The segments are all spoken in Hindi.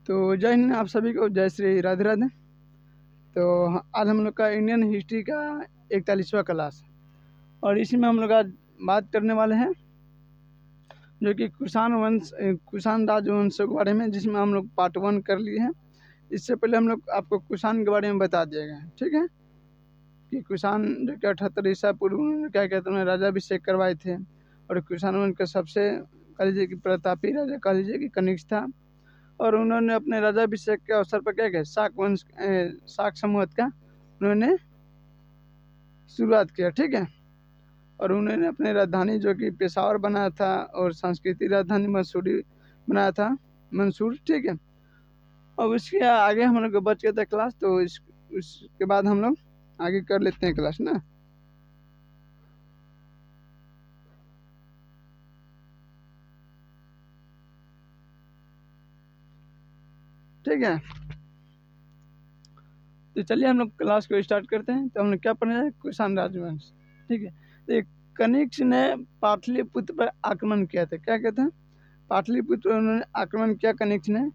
तो जय हिंद, आप सभी को जय श्री राधे राधे। तो आज हम लोग का इंडियन हिस्ट्री का 41वां क्लास, और इसमें हम लोग आज बात करने वाले हैं जो कि कुषाण राजवंशों के बारे में, जिसमें हम लोग पार्ट 1 कर लिए हैं। इससे पहले हम लोग आपको कुषाण के बारे में बता दिया गया है, ठीक है, कि कुषाण जो कि 78 ईसा पूर्व क्या कहते हैं राजाभिषेक करवाए थे। और कुषाण वंश का सबसे कह लीजिए कि प्रतापी राजा कह लीजिए कि कनिष्क था, और उन्होंने अपने राजाभिषेक के अवसर पर क्या किया, शाक समूह का उन्होंने शुरुआत किया, ठीक है। और उन्होंने अपने राजधानी जो कि पेशावर बनाया था, और सांस्कृतिक राजधानी मंसूरी बनाया था, मंसूर, ठीक है। और उसके आगे हम लोग बच गया था क्लास, तो उसके बाद हम लोग आगे कर लेते हैं क्लास ना। ठीक है, तो चलिए हम लोग क्लास को स्टार्ट करते हैं। तो हम लोग क्या पढ़ना है, कुषाण राजवंश, ठीक है। तो कनिष्क ने पाटलिपुत्र पर आक्रमण किया था। क्या कहते हैं, पाटलिपुत्र पर उन्होंने आक्रमण किया कनिष्क ने।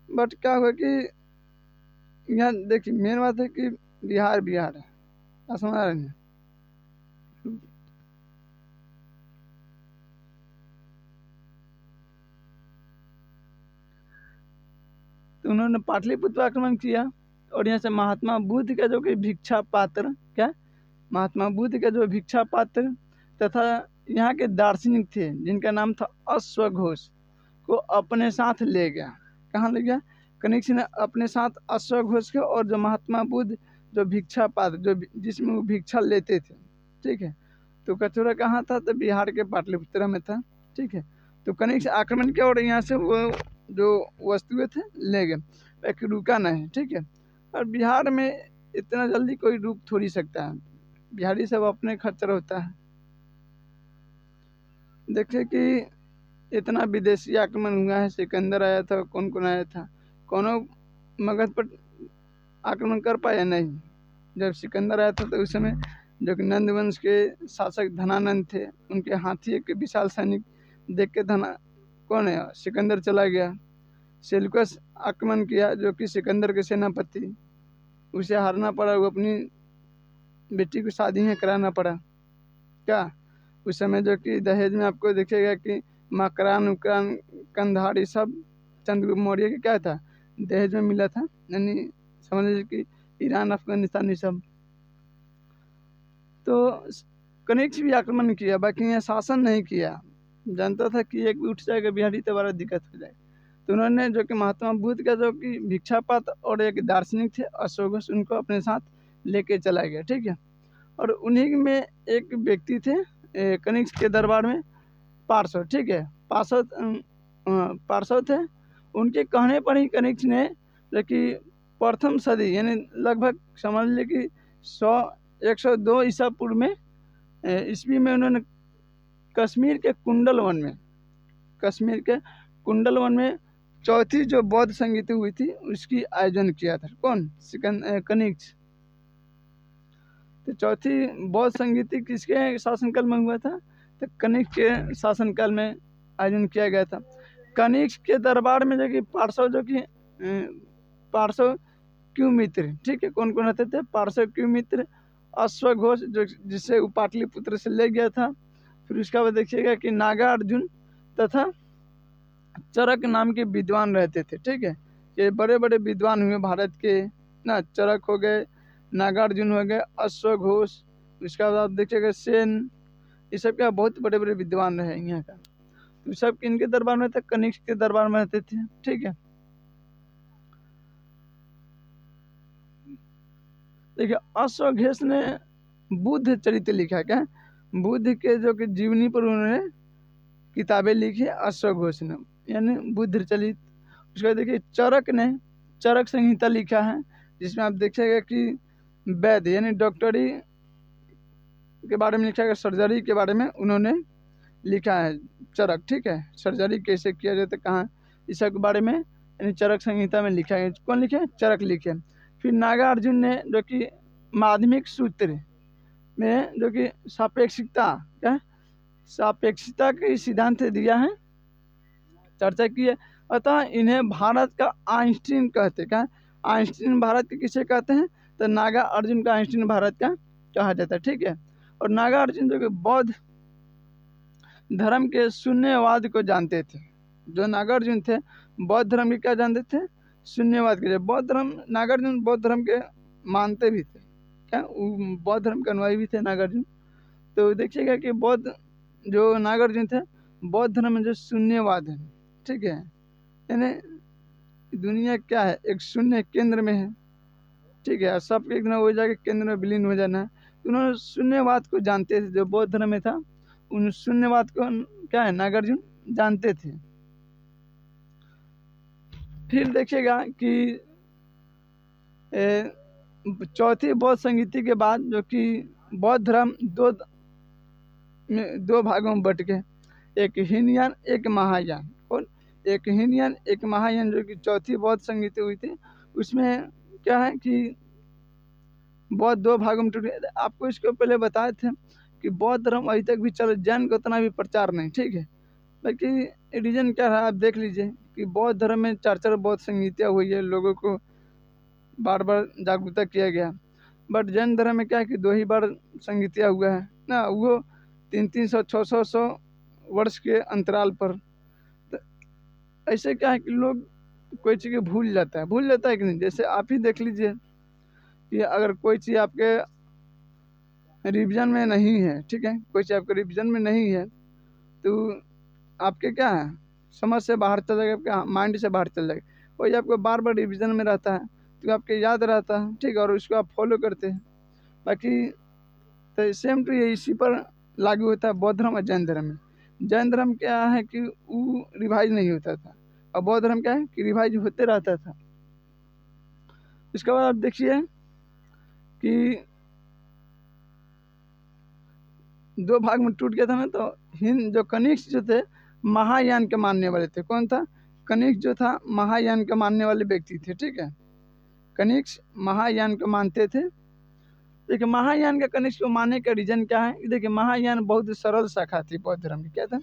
बट क्या हुआ कि यहाँ देखिए मेन बात है कि बिहार है, क्या समझ रहे हैं। तो उन्होंने पाटलिपुत्र पर आक्रमण किया, और यहाँ से महात्मा बुद्ध का जो कि भिक्षा पात्र, क्या महात्मा बुद्ध का जो भिक्षा पात्र तथा यहाँ के दार्शनिक थे जिनका नाम था अश्वघोष, को अपने साथ ले गया। कहाँ ले गया, कनिष्क ने अपने साथ अश्वघोष को, और जो महात्मा बुद्ध जो भिक्षा पात्र जो जिसमें वो भिक्षा लेते थे, ठीक है। तो कचोरा कहाँ था, तो बिहार के पाटलिपुत्र में था, ठीक है। तो कनिष्क आक्रमण किया, और यहाँ से वो जो वस्तुएं थे ले गए, एक रुका नहीं, ठीक है। और बिहार में इतना जल्दी कोई रुक थोड़ी सकता है, बिहारी सब अपने खच्चर होता है। देखिए कि इतना विदेशी आक्रमण हुआ है, सिकंदर आया था, कौन कौन आया था, कौनों मगध पर आक्रमण कर पाया नहीं। जब सिकंदर आया था तो उस समय जो कि नंद वंश के शासक धनानंद थे, उनके हाथी एक विशाल सैनिक देख के कौन है, सिकंदर चला गया। सेल्यूकस आक्रमण किया, जो कि सिकंदर के सेनापति, उसे हारना पड़ा, वो अपनी बेटी को शादी में कराना पड़ा। क्या उस समय जो कि दहेज में आपको दिखेगा कि मकरान उकरान कंधार ये सब चंद्रगुप्त मौर्य के क्या था, दहेज में मिला था, यानी समझ लीजिए कि ईरान अफगानिस्तान ये सब। तो कनिष्क भी आक्रमण किया, बाकी यहाँ शासन नहीं किया, जानता था कि एक भी उठ जाएगा बिहारी तो बड़ा दिक्कत हो जाए। तो उन्होंने जो कि महात्मा बुद्ध का जो कि भिक्षापात्र और एक दार्शनिक थे अश्वघोष, उनको अपने साथ लेके चला गया, ठीक है। और उन्हीं में एक व्यक्ति थे कनिष्क के दरबार में पार्षद, ठीक है, पार्षद थे। उनके कहने पर ही कनिष्क ने जो कि प्रथम सदी यानी लगभग समझ लीजिए कि 102 ईसा पूर्व में ईस्वी में उन्होंने कश्मीर के कुंडल वन में चौथी जो बौद्ध संगीत हुई थी उसकी आयोजन किया था। कौन, कनिष्क। तो चौथी बौद्ध संगीति किसके शासनकाल में हुआ था, तो कनिष्क के शासनकाल में आयोजन किया गया था। कनिष्क के दरबार में जो कि पार्श्व क्यों मित्र, ठीक है, कौन कौन रहते थे, पार्श्व क्यों मित्र, अश्वघोष जो जिसे वो पाटलिपुत्र से ले गया था। फिर उसका बाद देखिएगा कि नागा अर्जुन तथा चरक नाम के विद्वान रहते थे, ठीक है। ये बड़े बड़े विद्वान हुए भारत के ना, चरक हो गए, नागार्जुन हो गए, अश्वघोष, उसका बाद आप देखिएगा सेन, ये सब क्या बहुत बड़े बड़े विद्वान रहे यहाँ का। तो सब इनके दरबार में थे, कनिष्क के दरबार में रहते थे, ठीक है। देखिए अश्वघोष ने बुद्ध चरित्र लिखा, क्या बुद्ध के जो कि जीवनी पर उन्होंने किताबें लिखी अश्वघोष ने, यानी बुद्ध चरित। उसका देखिए चरक ने चरक संहिता लिखा है, जिसमें आप देखिएगा कि वैद्य यानी डॉक्टरी के बारे में लिखा है, सर्जरी के बारे में उन्होंने लिखा है चरक, ठीक है। सर्जरी कैसे किया जाता है, कहाँ, इस सब के बारे में यानी चरक संहिता में लिखा है। कौन लिखे, चरक लिखे। फिर नागार्जुन ने जो कि माध्यमिक सूत्र में जो कि सापेक्षिकता के सिद्धांत दिया है, चर्चा की है। अतः इन्हें भारत का आइंस्टीन कहते। क्या आइंस्टीन भारत के किसे कहते हैं? तो नागा अर्जुन का आइंस्टीन भारत का कहा जाता है। ठीक है। और नागा अर्जुन जो कि बौद्ध धर्म के शून्यवाद को जानते थे। जो नागार्जुन थे बौद्ध धर्म के क्या जानते थे? शून्यवाद के। बौद्ध धर्म नागार्जुन बौद्ध धर्म के मानते भी थे। क्या बौद्ध धर्म के अनुयायी भी थे नागार्जुन। तो देखिएगा कि बौद्ध जो नागार्जुन थे बौद्ध धर्म में जो शून्यवाद है, ठीक है, यानी दुनिया क्या है, एक शून्य केंद्र में है। ठीक है, सब एक दिन हो जाके केंद्र में विलीन हो जाना है। तो उन्होंने शून्यवाद को जानते थे। जो बौद्ध धर्म में था उन शून्यवाद को क्या है नागार्जुन जानते थे। फिर देखिएगा कि चौथी बौद्ध संगीति के बाद जो कि बौद्ध धर्म दो भागों में बट गए, एक हीनयान एक महायान। और एक हीनयान एक महायान जो कि चौथी बौद्ध संगीति हुई थी, उसमें क्या है कि बौद्ध दो भागों में टूट गए। आपको इसको पहले बताए थे कि बौद्ध धर्म अभी तक भी चल, जैन का उतना भी प्रचार नहीं। ठीक है, बाकी रीजन क्या रहा आप देख लीजिए कि बौद्ध धर्म में 4 बौद्ध संगीतियाँ हुई है, लोगों को बार बार जागरूकता किया गया। बट जैन धर्म में क्या है कि 2 ही बार संगीतियाँ हुआ है ना, वो 300 600 वर्ष के अंतराल पर। तो ऐसे क्या है कि लोग कोई चीज़ भूल जाता है कि नहीं। जैसे आप ही देख लीजिए कि अगर कोई चीज़ आपके रिवीजन में नहीं है, ठीक है, कोई चीज़ आपके रिवीजन में नहीं है तो आपके क्या है समझ से बाहर चल जाएगा, आपके माइंड से बाहर चल जाएगा। वही आपको बार बार रिवीजन में रहता है तो आपके याद रहता है, ठीक है, और उसको आप फॉलो करते हैं। बाकी तो सेम टू ये इसी पर लागू होता है बौद्ध धर्म और जैन धर्म में। जैन धर्म क्या है कि वो रिवाइज नहीं होता था, और बौद्ध धर्म क्या है कि रिवाइज होते रहता था। इसके बाद आप देखिए कि 2 भाग में टूट गया था ना। तो हिंद जो कनिष्क जो थे महायान के मानने वाले थे। कौन था? कनिष्क जो था महायान के मानने वाले व्यक्ति थे। ठीक है, कनिष्क महायान को मानते थे। देखिए महायान का कनिष्क को मानने का रीजन क्या है? देखिए महायान बहुत सरल शाखा थी बौद्ध धर्म की। क्या था?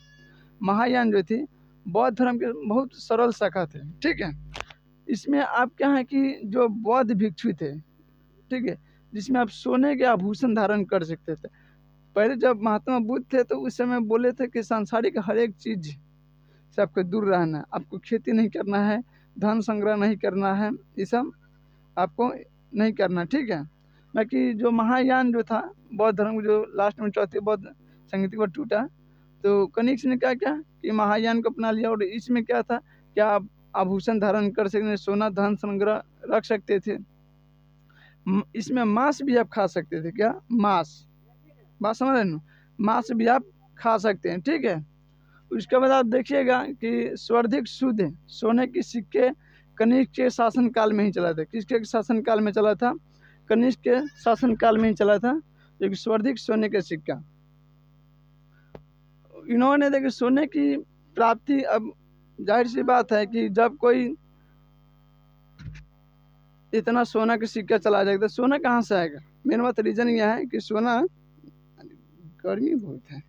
महायान जो थी बौद्ध धर्म के बहुत सरल शाखा थे। ठीक है, इसमें आप क्या है कि जो बौद्ध भिक्षु थे, ठीक है, जिसमें आप सोने के आभूषण धारण कर सकते थे। पहले जब महात्मा बुद्ध थे तो उस समय बोले थे कि सांसारिक हर एक चीज़ से आपको दूर रहना है, आपको खेती नहीं करना है, धन संग्रह नहीं करना है, ये सब आपको नहीं करना। ठीक है, बाकी जो महायान जो था बौद्ध धर्म जो लास्ट में चौथी बौद्ध संगीति पर टूटा, तो कनिष्क ने क्या किया कि महायान को अपना लिया। और इसमें क्या था, क्या आप आभूषण धारण कर सकते, सोना धन संग्रह रख सकते थे। इसमें मांस भी आप खा सकते थे। क्या? मांस, बात समझ रहे हैं? मांस भी आप खा सकते हैं। ठीक है, उसके बाद आप देखिएगा कि स्वर्धिक शुद्ध सोने के सिक्के कनिष्क के शासन काल में ही चला था। किसके शासन काल में चला था? कनिष्क के शासन काल में ही चला था, जो कि स्वर्धिक सोने के सिक्का। इन्होंने देखिए सोने की प्राप्ति, अब जाहिर सी बात है कि जब कोई इतना सोना का सिक्का चला जाएगा तो सोना कहाँ से आएगा? मेन बात रीजन यह है कि सोना, गर्मी बहुत है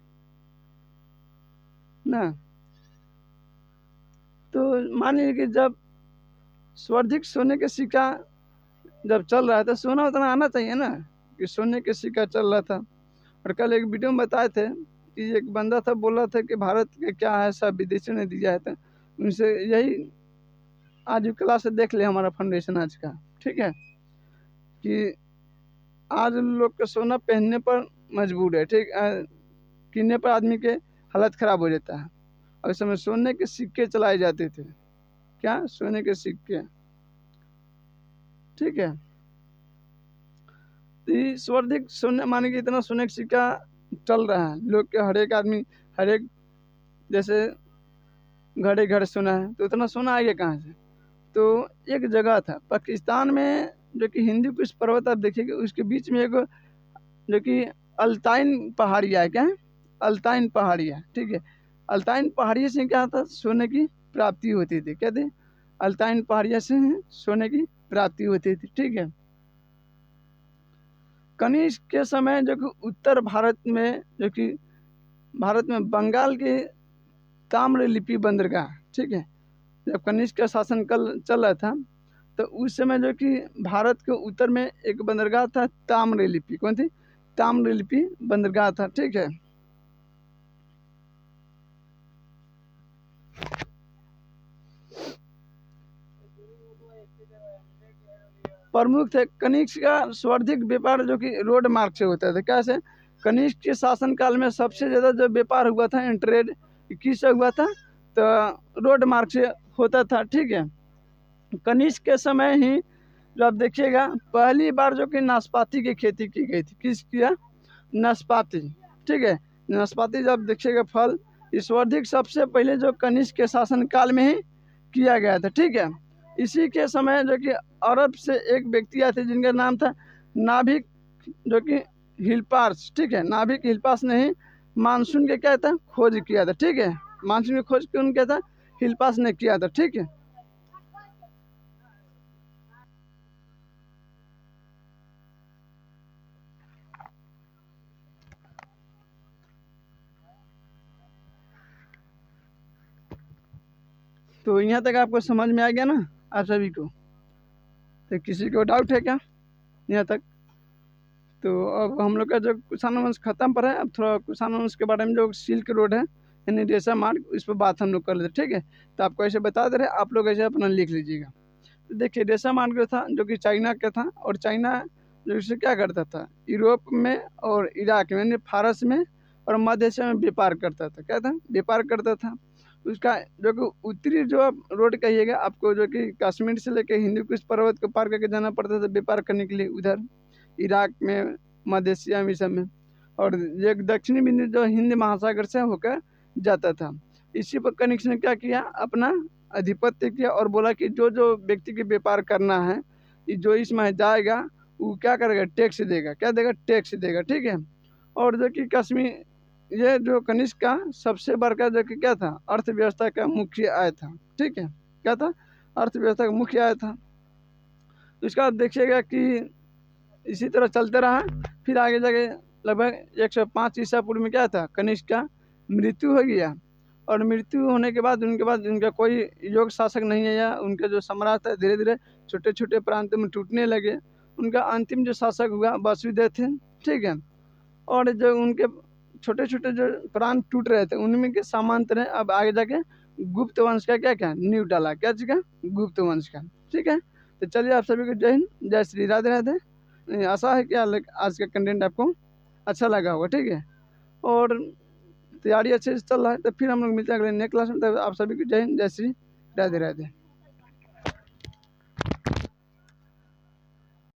ना, तो मान लीजिए कि जब स्वर्धिक सोने के सिक्का जब चल रहा है तो सोना उतना आना चाहिए ना, कि सोने के सिक्का चल रहा था। और कल एक वीडियो में बताए थे कि एक बंदा था, बोल रहा था कि भारत के क्या है सब विदेशियों ने दिया है। तो उनसे यही आज क्लास से देख ले हमारा फाउंडेशन आज का। ठीक है, कि आज लोग का सोना पहनने पर मजबूर है, ठीक, गिनने पर आदमी के हालत ख़राब हो जाता है। और इस समय सोने के सिक्के चलाए जाते थे। क्या? सोने के सिक्के। ठीक है, तो स्वर्धिक सोने माने कि इतना सोने का सिक्का चल रहा है, लोग के हर एक आदमी हर एक जैसे घड़े घर सोना है, तो इतना सोना आ गया कहाँ से? तो एक जगह था पाकिस्तान में, जो कि हिंदू कुछ पर्वत आप देखिएगा, उसके बीच में एक जो कि अल्ताइन पहाड़िया है। क्या है? अल्ताइन पहाड़िया। ठीक है, अल्ताइन पहाड़िया से क्या था? सोने की प्राप्ति होती थी। क्या थी? अल्ताइन पहाड़िया से सोने की प्राप्ति होती थी। ठीक है, कनिष्क के समय जो कि उत्तर भारत में, जो कि भारत में बंगाल के ताम्रलिपि बंदरगाह, ठीक है, जब कनिष्क का शासन कल चल रहा था, तो उस समय जो कि भारत के उत्तर में एक बंदरगाह था ताम्रलिप्ति। कौन थी? ताम्रलिप्ति बंदरगाह था, ठीक है। प्रमुख थे कनिष्क का सर्वाधिक व्यापार जो कि रोड मार्ग से होता था। कैसे? कनिष्क के शासन काल में सबसे ज़्यादा जो व्यापार हुआ था इन ट्रेड किससे हुआ था? तो रोड मार्ग से होता था, ठीक है। कनिष्क के समय ही जो आप देखिएगा पहली बार जो कि नाशपाती की खेती की गई थी। किस किया? नाशपाती, ठीक है। नाशपाती जब देखिएगा फल सर्वाधिक सबसे पहले जो कनिष्क के शासन काल में ही किया गया था, ठीक है। इसी के समय जो कि अरब से एक व्यक्ति आए थे जिनका नाम था नाभिक जो कि हिलपार्स, ठीक है। नाभिक हिलपार्स ने ही मानसून के क्या था खोज किया था, ठीक है। मानसून की खोज कौन किया था? हिलपार्स ने किया था, ठीक है। तो यहाँ तक आपको समझ में आ गया ना आप सभी को? तो किसी को डाउट है क्या यहाँ तक? तो अब हम लोग का जो कुषाण वंश खत्म पर है, अब थोड़ा कुषाण वंश के बारे में जो सिल्क रोड है यानी रेशम मार्ग, इस पर बात हम लोग कर लेते, ठीक है। तो आपको ऐसे बता दे रहे, आप लोग ऐसे अपना लिख लीजिएगा। तो देखिए रेशम मार्ग जो था जो कि चाइना का था, और चाइना जो इसे क्या करता था यूरोप में और इराक में यानी फारस में और मध्य एशिया में व्यापार करता था। क्या था? व्यापार करता था। उसका जो कि उत्तरी जो आप रोड कहिएगा आपको जो कि कश्मीर से लेकर हिंदू कुश पर्वत को पार करके जाना पड़ता था व्यापार करने के लिए उधर इराक में, मध्य एशिया में, सब में। और एक दक्षिणी बिंदु जो हिंद महासागर से होकर जाता था। इसी पर कनिष्क ने क्या किया? अपना आधिपत्य किया और बोला कि जो जो व्यक्ति के व्यापार करना है जो इसमें जाएगा वो क्या करेगा? टैक्स देगा। क्या देगा? टैक्स देगा, ठीक है। और जो कि कश्मीर ये जो कनिष्क का सबसे बड़का जो कि क्या था अर्थव्यवस्था का मुख्य आय था, ठीक है। क्या था? अर्थव्यवस्था का मुख्य आय था। तो इसका आप देखिएगा कि इसी तरह चलते रहा। फिर आगे जाके लगभग 105 ईसा पूर्व में क्या था कनिष्क का मृत्यु हो गया। और मृत्यु होने के बाद उनका कोई योग शासक नहीं आया। उनके जो सम्राट था धीरे धीरे छोटे छोटे प्रांतों में टूटने लगे। उनका अंतिम जो शासक हुआ वासुदेव थे, ठीक है। और जो उनके छोटे छोटे जो प्रांत टूट रहे थे उनमें के समांतर अब आगे जाके गुप्त वंश का क्या क्या नींव डाला। क्या चीज़ का? गुप्त वंश का, ठीक है। तो चलिए आप सभी को जय हिंद, जय श्री राधे राधे। आशा है कि आज का कंटेंट आपको अच्छा लगा होगा, ठीक है। और तैयारी अच्छे से चल रहा है। तो फिर हम लोग मिलते हैं अगले नेक्स्ट क्लास में। तब आप सभी को जय हिंद, जय श्री राधे राधे।